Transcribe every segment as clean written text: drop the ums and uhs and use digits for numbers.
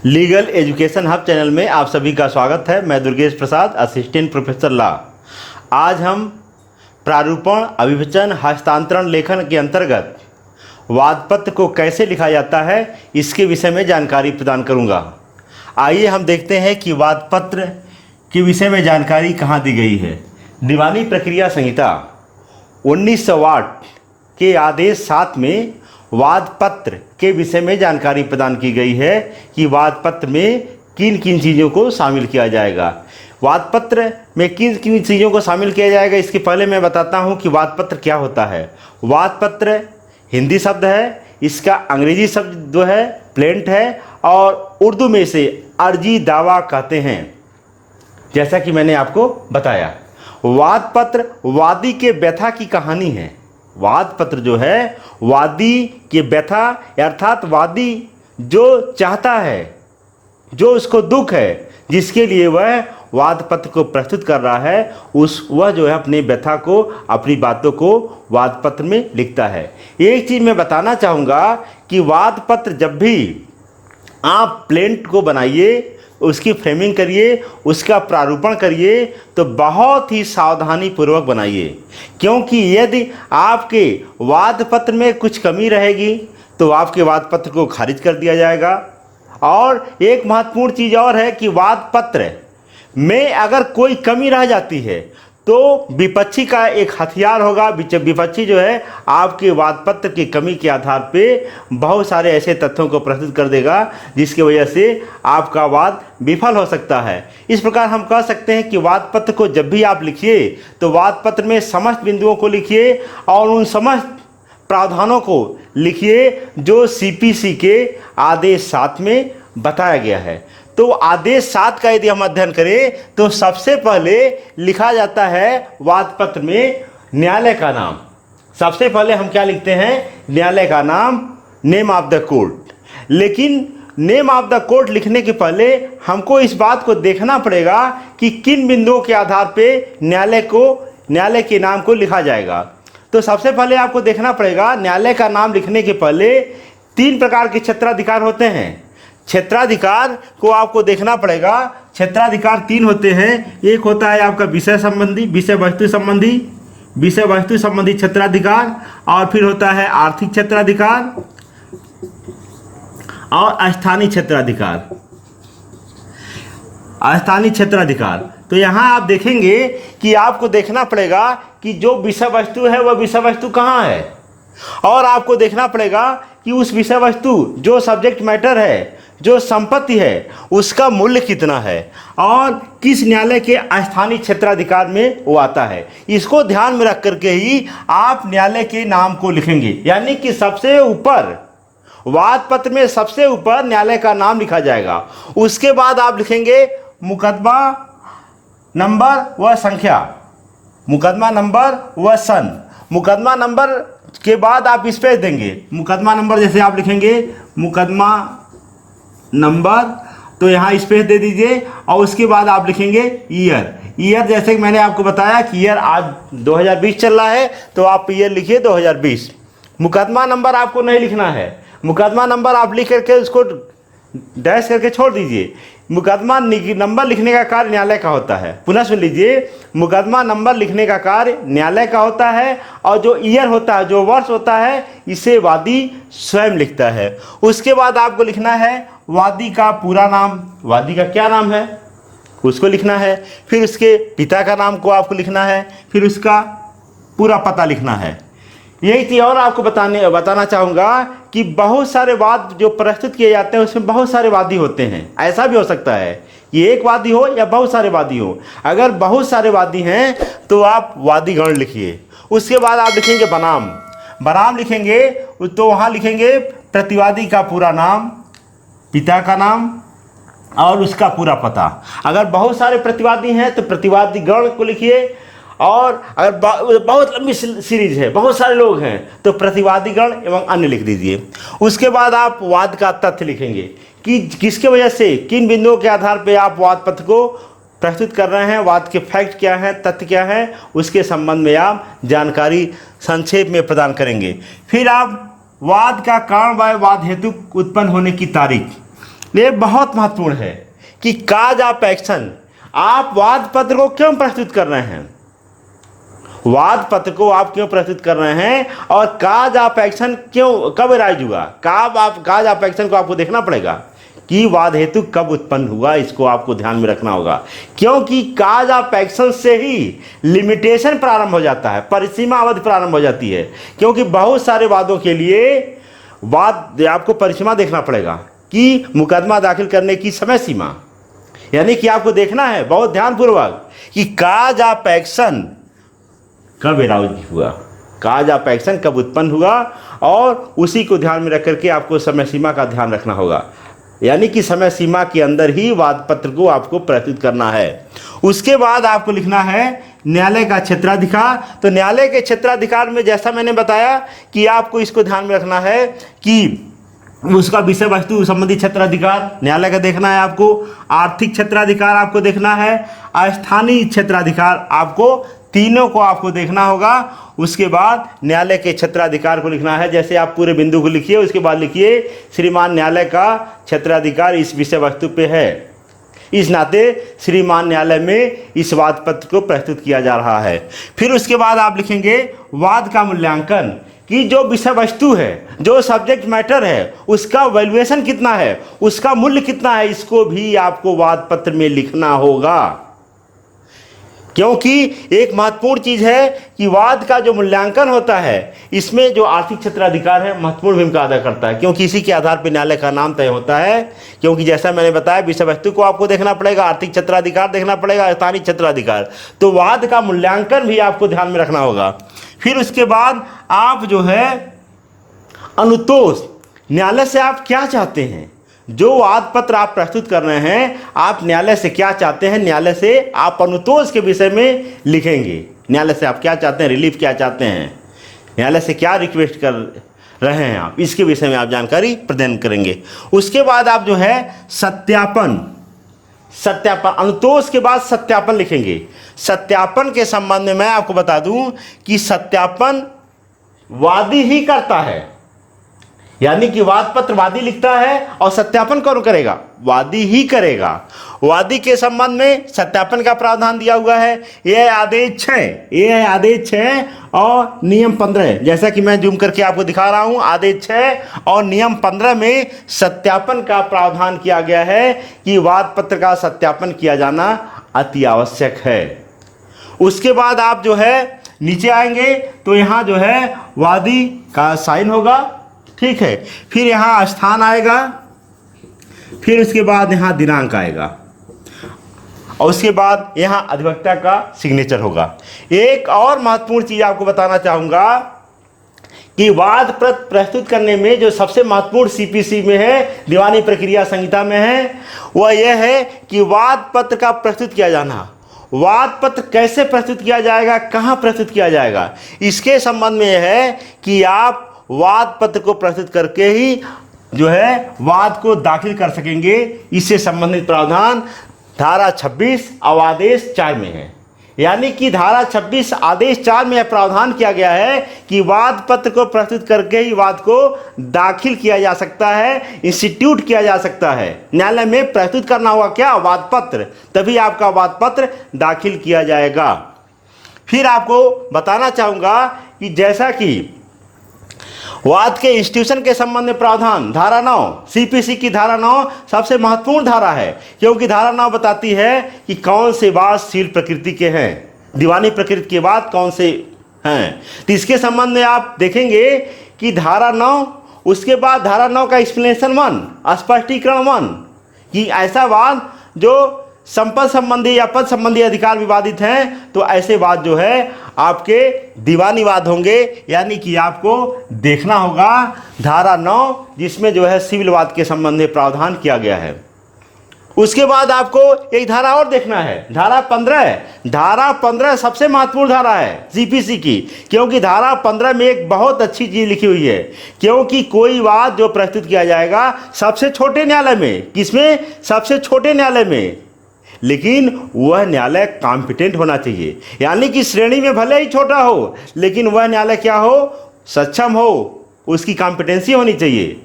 Legal education hub channel में आप सभी का स्वागत है। मैं दुर्गेश प्रसाद, असिस्टेंट प्रोफेसर लॉ। आज हम प्रारूपण, अभिवचन, हस्तांतरण लेखन के अंतर्गत वादपत्र को कैसे लिखा जाता है इसके विषय में जानकारी प्रदान करूंगा। आइए हम देखते हैं कि वादपत्र के विषय में जानकारी कहाँ दी गई है। दीवानी प्रक्रिया संहिता 1908 के आदेश 7 में वादपत्र के विषय में जानकारी प्रदान की गई है कि वादपत्र में किन किन चीज़ों को शामिल किया जाएगा। वादपत्र में किन किन चीज़ों को शामिल किया जाएगा इसके पहले मैं बताता हूं कि वादपत्र क्या होता है। वादपत्र हिंदी शब्द है, इसका अंग्रेजी शब्द जो है प्लेंट है और उर्दू में से अर्जी दावा कहते हैं, जैसा कि मैंने आपको बताया। वादपत्र वादी के व्यथा की कहानी है। वादपत्र जो है वादी के व्यथा अर्थात वादी जो चाहता है, जो उसको दुख है, जिसके लिए वह वादपत्र को प्रस्तुत कर रहा है, वह जो है अपने व्यथा को, अपनी बातों को वादपत्र में लिखता है। एक चीज़ मैं बताना चाहूँगा कि वादपत्र जब भी आप प्लेंट को बनाइए, उसकी फ्रेमिंग करिए, उसका प्रारूपण करिए तो बहुत ही सावधानी पूर्वक बनाइए, क्योंकि यदि आपके वादपत्र में कुछ कमी रहेगी तो आपके वादपत्र को खारिज कर दिया जाएगा। और एक महत्वपूर्ण चीज़ और है कि वादपत्र में अगर कोई कमी रह जाती है तो विपक्षी का एक हथियार होगा। विपक्षी जो है आपके वादपत्र की कमी के आधार पे बहुत सारे ऐसे तथ्यों को प्रस्तुत कर देगा जिसकी वजह से आपका वाद विफल हो सकता है। इस प्रकार हम कह सकते हैं कि वादपत्र को जब भी आप लिखिए तो वादपत्र में समस्त बिंदुओं को लिखिए और उन समस्त प्रावधानों को लिखिए जो CPC के आदेश 7 में बताया गया है। तो आदेश 7 का यदि हम अध्ययन करें तो सबसे पहले लिखा जाता है वादपत्र में न्यायालय का नाम। सबसे पहले हम क्या लिखते हैं? न्यायालय का नाम, नेम ऑफ द कोर्ट। लेकिन नेम ऑफ द कोर्ट लिखने के पहले हमको इस बात को देखना पड़ेगा कि किन बिंदुओं के आधार पे न्यायालय के नाम को लिखा जाएगा। तो सबसे पहले आपको देखना पड़ेगा, न्यायालय का नाम लिखने के पहले 3 प्रकार के क्षेत्राधिकार होते हैं। क्षेत्राधिकार को आपको देखना पड़ेगा। क्षेत्राधिकार 3 होते हैं। एक होता है आपका विषय वस्तु संबंधी क्षेत्राधिकार, और फिर होता है आर्थिक क्षेत्राधिकार और स्थानीय क्षेत्राधिकार। तो यहाँ आप देखेंगे कि आपको देखना पड़ेगा कि जो विषय वस्तु है वह विषय वस्तु कहाँ है, और आपको देखना पड़ेगा कि उस विषय वस्तु जो सब्जेक्ट मैटर है, जो संपत्ति है, उसका मूल्य कितना है और किस न्यायालय के स्थानीय क्षेत्राधिकार में वो आता है। इसको ध्यान में रख करके ही आप न्यायालय के नाम को लिखेंगे। यानी कि सबसे ऊपर वादपत्र में सबसे ऊपर न्यायालय का नाम लिखा जाएगा। उसके बाद आप लिखेंगे मुकदमा नंबर व संख्या, मुकदमा नंबर व सन। मुकदमा नंबर के बाद आप स्पेस देंगे। मुकदमा नंबर जैसे आप लिखेंगे मुकदमा नंबर, तो यहाँ स्पेस दे दीजिए और उसके बाद आप लिखेंगे ईयर। जैसे कि मैंने आपको बताया कि ईयर आज 2020 चल रहा है तो आप ईयर लिखिए 2020। मुकदमा नंबर आपको नहीं लिखना है। मुकदमा नंबर आप लिख करके उसको डैश करके छोड़ दीजिए। मुकदमा नंबर लिखने का कार्य न्यायालय का होता है। पुनः सुन लीजिए, मुकदमा नंबर लिखने का कार्य न्यायालय का होता है और जो ईयर होता है, जो वर्ष होता है, इसे वादी स्वयं लिखता है। उसके बाद आपको लिखना है वादी का पूरा नाम। वादी का क्या नाम है उसको लिखना है। फिर उसके पिता का नाम को आपको लिखना है। फिर उसका पूरा पता लिखना है। यही चीज़ और आपको बताना चाहूँगा कि बहुत सारे वाद जो प्रस्तुत किए जाते हैं उसमें बहुत सारे वादी होते हैं। ऐसा भी हो सकता है कि एक वादी हो या बहुत सारे वादी हो। अगर बहुत सारे वादी हैं तो आप वादीगण लिखिए। उसके बाद आप लिखेंगे बनाम लिखेंगे तो वहाँ लिखेंगे प्रतिवादी का पूरा नाम, पिता का नाम और उसका पूरा पता। अगर बहुत सारे प्रतिवादी हैं तो प्रतिवादी गण को लिखिए, और अगर बहुत लंबी सीरीज है, बहुत सारे लोग हैं, तो प्रतिवादी गण एवं अन्य लिख दीजिए। उसके बाद आप वाद का तथ्य लिखेंगे कि किसके वजह से, किन बिंदुओं के आधार पर आप वाद पत्र को प्रस्तुत कर रहे हैं, वाद के फैक्ट क्या हैं, तथ्य क्या हैं, उसके संबंध में आप जानकारी संक्षेप में प्रदान करेंगे। फिर आप वाद का कारण व वाद हेतु उत्पन्न होने की तारीख, ये बहुत महत्वपूर्ण है कि काज ऑफ एक्शन, आप वाद पत्र को क्यों प्रस्तुत कर रहे हैं, वाद पत्र को आप क्यों प्रस्तुत कर रहे हैं, और काज ऑफ एक्शन क्यों, कब राइज हुआ, काज ऑफ एक्शन को आपको देखना पड़ेगा कि वाद हेतु कब उत्पन्न हुआ, इसको आपको ध्यान में रखना होगा। क्योंकि काज ऑफ एक्शन से ही लिमिटेशन प्रारंभ हो जाता है, परिसीमा अवधि प्रारंभ हो जाती है। क्योंकि बहुत सारे वादों के लिए वाद आपको परिसीमा देखना पड़ेगा कि मुकदमा दाखिल करने की समय सीमा, यानी कि आपको देखना है बहुत ध्यानपूर्वक कि काज ऑफ एक्शन कब एराउज हुआ, काज ऑफ एक्शन कब उत्पन्न हुआ, और उसी को ध्यान में रख करके आपको समय सीमा का ध्यान रखना होगा। यानी कि समय सीमा के अंदर ही वाद पत्र को आपको प्रस्तुत करना है। उसके बाद आपको लिखना है न्यायालय का क्षेत्राधिकार। तो न्यायालय के क्षेत्राधिकार में जैसा मैंने बताया कि आपको इसको ध्यान में रखना है कि उसका विषय वस्तु संबंधी क्षेत्राधिकार न्यायालय का देखना है आपको, आर्थिक क्षेत्राधिकार आपको देखना है, अस्थानीय क्षेत्राधिकार आपको, तीनों को आपको देखना होगा। उसके बाद न्यायालय के क्षेत्राधिकार को लिखना है। जैसे आप पूरे बिंदु को लिखिए, उसके बाद लिखिए श्रीमान न्यायालय का क्षेत्राधिकार इस विषय वस्तु पे है, इस नाते श्रीमान न्यायालय में इस वाद पत्र को प्रस्तुत किया जा रहा है। फिर उसके बाद आप लिखेंगे वाद का मूल्यांकन, कि जो विषय वस्तु है, जो सब्जेक्ट मैटर है, उसका वैल्यूएशन कितना है, उसका मूल्य कितना है, इसको भी आपको वाद पत्र में लिखना होगा। क्योंकि एक महत्वपूर्ण चीज है कि वाद का जो मूल्यांकन होता है, इसमें जो आर्थिक क्षेत्राधिकार है महत्वपूर्ण भूमिका अदा करता है। क्योंकि इसी के आधार पर न्यायालय का नाम तय होता है। क्योंकि जैसा मैंने बताया विषय वस्तु को आपको देखना पड़ेगा, आर्थिक क्षेत्राधिकार देखना पड़ेगा, स्थानीय क्षेत्राधिकार, तो वाद का मूल्यांकन भी आपको ध्यान में रखना होगा। फिर उसके बाद आप जो है अनुतोष, न्यायालय से आप क्या चाहते हैं, जो वाद पत्र आप प्रस्तुत कर रहे हैं, आप न्यायालय से क्या चाहते हैं, न्यायालय से आप अनुतोष के विषय में लिखेंगे। न्यायालय से आप क्या चाहते हैं, रिलीफ क्या चाहते हैं, न्यायालय से क्या रिक्वेस्ट कर रहे हैं आप, इसके विषय में आप जानकारी प्रदान करेंगे। उसके बाद आप जो है सत्यापन, अनुतोष के बाद सत्यापन लिखेंगे। सत्यापन के संबंध में मैं आपको बता दूं कि सत्यापन वादी ही करता है, यानी कि वाद पत्र वादी लिखता है और सत्यापन कौन करेगा, वादी ही करेगा। वादी के संबंध में सत्यापन का प्रावधान दिया हुआ है। यह आदेश 6, यह है आदेश 6 और नियम 15, जैसा कि मैं जूम करके आपको दिखा रहा हूं। आदेश 6 और नियम 15 में सत्यापन का प्रावधान किया गया है कि वाद पत्र का सत्यापन किया जाना अति आवश्यक है। उसके बाद आप जो है नीचे आएंगे तो यहाँ जो है वादी का साइन होगा, ठीक है। फिर यहाँ स्थान आएगा, फिर उसके बाद यहाँ दिनांक आएगा, और उसके बाद यहाँ अधिवक्ता का सिग्नेचर होगा। एक और महत्वपूर्ण चीज आपको बताना चाहूंगा कि वाद पत्र प्रस्तुत करने में जो सबसे महत्वपूर्ण सीपीसी में है, दीवानी प्रक्रिया संहिता में है, वह यह है कि वाद पत्र का प्रस्तुत किया जाना। वाद पत्र कैसे प्रस्तुत किया जाएगा, कहाँ प्रस्तुत किया जाएगा, इसके संबंध में यह है कि आप वाद पत्र को प्रस्तुत करके ही जो है वाद को दाखिल कर सकेंगे। इससे संबंधित प्रावधान धारा 26 और आदेश 4 में है। यानी कि धारा 26 आदेश 4 में यह प्रावधान किया गया है कि वाद पत्र को प्रस्तुत करके ही वाद को दाखिल किया जा सकता है, इंस्टीट्यूट किया जा सकता है। न्यायालय में प्रस्तुत करना होगा क्या, वाद पत्र, तभी आपका वाद पत्र दाखिल किया जाएगा। फिर आपको बताना चाहूंगा कि जैसा कि वाद के इंस्टीट्यूशन के संबंध में प्रावधान धारा 9, सीपीसी की धारा 9 सबसे महत्वपूर्ण धारा है। क्योंकि धारा 9 बताती है कि कौन से वाद शील प्रकृति के हैं, दीवानी प्रकृति के वाद कौन से हैं। तो इसके संबंध में आप देखेंगे कि धारा 9, उसके बाद धारा 9 का एक्सप्लेनेशन 1, स्पष्टीकरण 1, कि ऐसा वाद जो संपत्ति संबंधी या पद संबंधी अधिकार विवादित हैं, तो ऐसे वाद जो है आपके दीवानी वाद होंगे। यानी कि आपको देखना होगा धारा 9, जिसमें जो है सिविल वाद के संबंध में प्रावधान किया गया है। उसके बाद आपको एक धारा और देखना है, धारा 15। धारा 15 सबसे महत्वपूर्ण धारा है सीपीसी की, क्योंकि धारा 15 में एक बहुत अच्छी चीज लिखी हुई है। क्योंकि कोई वाद जो प्रस्तुत किया जाएगा सबसे छोटे न्यायालय में, किसमें, सबसे छोटे न्यायालय में, लेकिन वह न्यायालय कॉम्पिटेंट होना चाहिए। यानी कि श्रेणी में भले ही छोटा हो, लेकिन वह न्यायालय क्या हो, सक्षम हो, उसकी कॉम्पिटेंसी होनी चाहिए।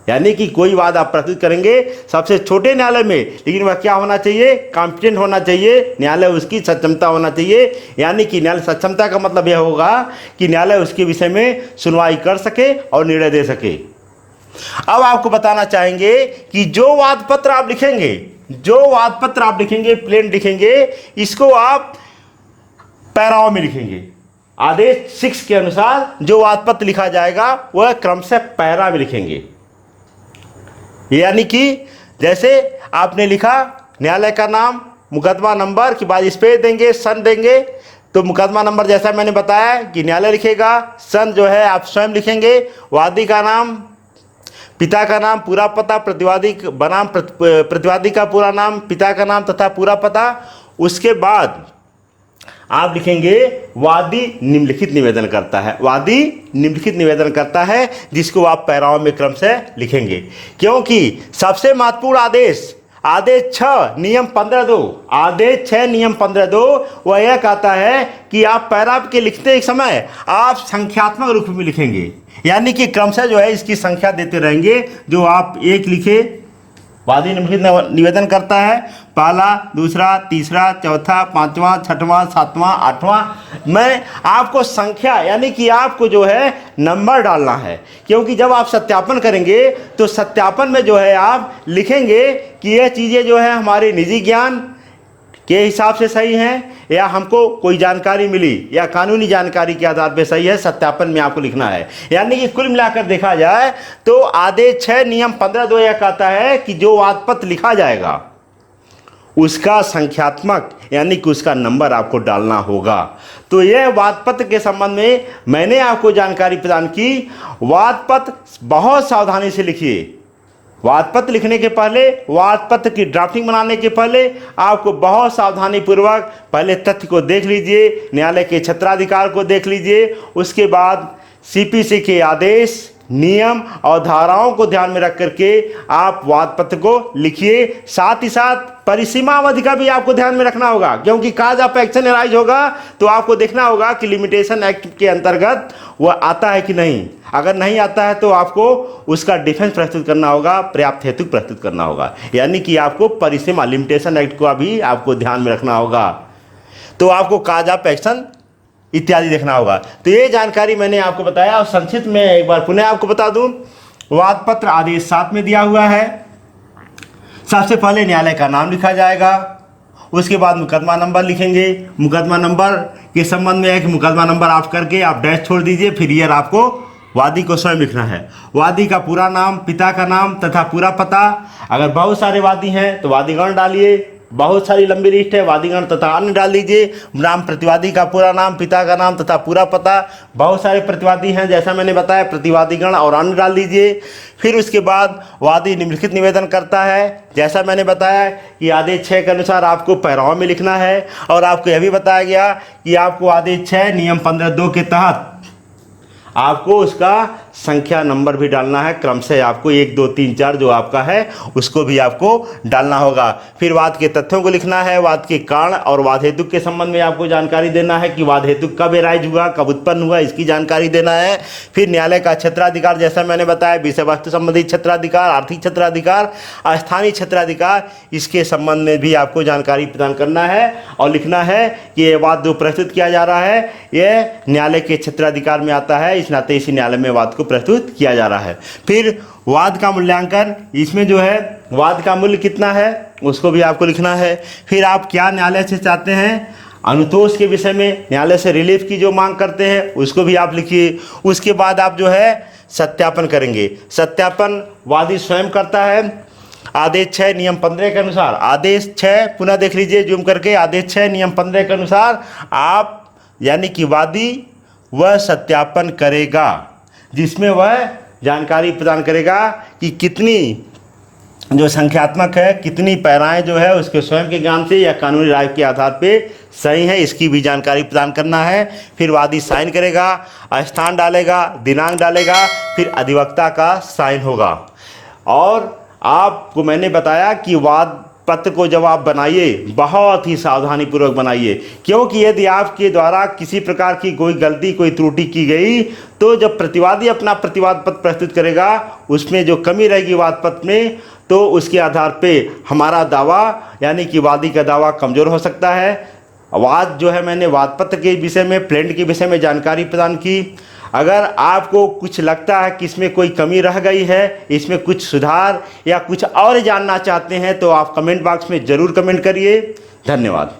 यानी कि कोई वाद आप प्रस्तुत करेंगे सबसे छोटे न्यायालय में, लेकिन वह क्या होना चाहिए, कॉम्पिटेंट होना चाहिए, न्यायालय उसकी सक्षमता होना चाहिए। यानी कि न्यायालय सक्षमता का मतलब यह होगा कि न्यायालय उसके विषय में सुनवाई कर सके और निर्णय दे सके। अब आपको बताना चाहेंगे कि जो वाद पत्र आप लिखेंगे, प्लेन लिखेंगे, इसको आप पैराओं में लिखेंगे। आदेश 6 के अनुसार जो वाद पत्र लिखा जाएगा वह क्रमशः पैरा में लिखेंगे। यानी कि जैसे आपने लिखा न्यायालय का नाम, मुकदमा नंबर के बाद स्पेस देंगे, सन देंगे, तो मुकदमा नंबर जैसा मैंने बताया कि न्यायालय लिखेगा, सन जो है आप स्वयं लिखेंगे, वादी का नाम, पिता का नाम, पूरा पता, प्रतिवादी बनाम प्रतिवादी का पूरा नाम, पिता का नाम तथा पूरा पता। उसके बाद आप लिखेंगे वादी निम्नलिखित निवेदन करता है, वादी निम्नलिखित निवेदन करता है, जिसको आप पैराओं में क्रमशः लिखेंगे। क्योंकि सबसे महत्वपूर्ण आदेश 6 नियम 15(2), आदेश 6 नियम 15(2) वह यह कहता है कि आप पैरा के लिखते समय आप संख्यात्मक रूप में लिखेंगे। यानी कि क्रमशः जो है इसकी संख्या देते रहेंगे। जो आप एक लिखे, वादी निम्नलिखित निवेदन करता है, पहला, दूसरा, तीसरा, चौथा, पांचवा, छठवां, सातवां, आठवां, मैं आपको संख्या यानी कि आपको जो है नंबर डालना है। क्योंकि जब आप सत्यापन करेंगे तो सत्यापन में जो है आप लिखेंगे कि यह चीज़ें जो है हमारे निजी ज्ञान के हिसाब से सही हैं या हमको कोई जानकारी मिली या कानूनी जानकारी के आधार पर सही है, सत्यापन में आपको लिखना है। यानी कि कुल मिलाकर देखा जाए तो आदेश 6 नियम 15(2) यह कहता है कि जो वाद पत्र लिखा जाएगा उसका संख्यात्मक यानी कि उसका नंबर आपको डालना होगा। तो यह वाद पत्र के संबंध में मैंने आपको जानकारी प्रदान की। वाद पत्र बहुत सावधानी से लिखिए। वाद पत्र लिखने के पहले, वाद पत्र की ड्राफ्टिंग बनाने के पहले आपको बहुत सावधानी पूर्वक पहले तथ्य को देख लीजिए, न्यायालय के क्षेत्राधिकार को देख लीजिए, उसके बाद सीपीसी के आदेश, नियम और धाराओं को ध्यान में रख करके आप वाद पत्र को लिखिए। साथ ही साथ परिसीमा अवधि का भी आपको ध्यान में रखना होगा, क्योंकि काज ऑफ एक्शन अराइज होगा तो आपको देखना होगा कि लिमिटेशन एक्ट के अंतर्गत वह आता है कि नहीं। अगर नहीं आता है तो आपको उसका डिफेंस प्रस्तुत करना होगा, पर्याप्त हेतु प्रस्तुत करना होगा। यानी कि आपको परिसीमा लिमिटेशन एक्ट को भी आपको ध्यान में रखना होगा। तो आपको काज ऑफ एक्शन इत्यादि देखना होगा। तो ये जानकारी मैंने आपको बताया और संक्षिप्त में एक बार पुनः आपको बता दूं। वाद पत्र आदेश 7 में दिया हुआ है। सबसे पहले न्यायालय का नाम लिखा जाएगा, उसके बाद मुकदमा नंबर लिखेंगे। मुकदमा नंबर के संबंध में है कि मुकदमा नंबर आप करके आप डैश छोड़ दीजिए, फिर ईयर आपको वादी को स्वयं लिखना है। वादी का पूरा नाम, पिता का नाम तथा पूरा पता। अगर बहुत सारे वादी हैं तो वादीगण डालिए, बहुत सारी लंबी लिस्ट है, वादीगण तथा अन्य डाल दीजिए। नाम, प्रतिवादी का पूरा नाम, पिता का नाम तथा पूरा पता। बहुत सारे प्रतिवादी हैं जैसा मैंने बताया, प्रतिवादीगण और अन्य डाल दीजिए। फिर उसके बाद वादी निम्नलिखित निवेदन करता है, जैसा मैंने बताया कि आदेश 6 के अनुसार आपको पैराओं में लिखना है। और आपको यह भी बताया गया कि आपको आदेश 6 नियम 15(2) के तहत आपको उसका संख्या नंबर भी डालना है। क्रमशः आपको 1, 2, 3, 4 जो आपका है उसको भी आपको डालना होगा। फिर वाद के तथ्यों को लिखना है, वाद के कारण और वाद हेतु के संबंध में आपको जानकारी देना है कि वाद हेतु कब एराइज हुआ, कब उत्पन्न हुआ, इसकी जानकारी देना है। फिर न्यायालय का क्षेत्राधिकार, जैसा मैंने बताया, विषय वस्तु संबंधी क्षेत्राधिकार, आर्थिक क्षेत्राधिकार, स्थानीय क्षेत्राधिकार, इसके संबंध में भी आपको जानकारी प्रदान करना है और लिखना है कि यह वाद जो प्रस्तुत किया जा रहा है यह न्यायालय के क्षेत्राधिकार में आता है, इस नाते इसी न्यायालय में वाद को प्रस्तुत किया जा रहा है। फिर वाद का मूल्यांकन, इसमें जो है वाद का मूल्य कितना है उसको भी आपको लिखना है। फिर आप क्या न्यायालय से चाहते हैं, अनुतोष के विषय में न्यायालय से रिलीफ की जो मांग करते हैं उसको भी आप लिखिए। उसके बाद आप जो है सत्यापन करेंगे। सत्यापन वादी स्वयं करता है। आदेश 6 नियम 15 के अनुसार, आदेश 6 पुनः देख लीजिए जूम करके, आदेश 6 नियम 15 के अनुसार आप यानी कि वादी वह सत्यापन करेगा जिसमें वह जानकारी प्रदान करेगा कि कितनी जो संख्यात्मक है, कितनी पैराएँ जो है उसके स्वयं के ज्ञान से या कानूनी राय के आधार पे सही है, इसकी भी जानकारी प्रदान करना है। फिर वादी साइन करेगा, स्थान डालेगा, दिनांक डालेगा, फिर अधिवक्ता का साइन होगा। और आपको मैंने बताया कि वाद पत्र को जब आप बनाइए बहुत ही सावधानीपूर्वक बनाइए, क्योंकि यदि आपके द्वारा किसी प्रकार की कोई गलती कोई त्रुटि की गई तो जब प्रतिवादी अपना प्रतिवाद पत्र प्रस्तुत करेगा उसमें जो कमी रहेगी वाद पत्र में, तो उसके आधार पे हमारा दावा यानी कि वादी का दावा कमज़ोर हो सकता है। वाद जो है मैंने वाद पत्र के विषय में प्लेंट के विषय में जानकारी प्रदान की। अगर आपको कुछ लगता है कि इसमें कोई कमी रह गई है, इसमें कुछ सुधार या कुछ और जानना चाहते हैं तो आप कमेंट बॉक्स में ज़रूर कमेंट करिए। धन्यवाद।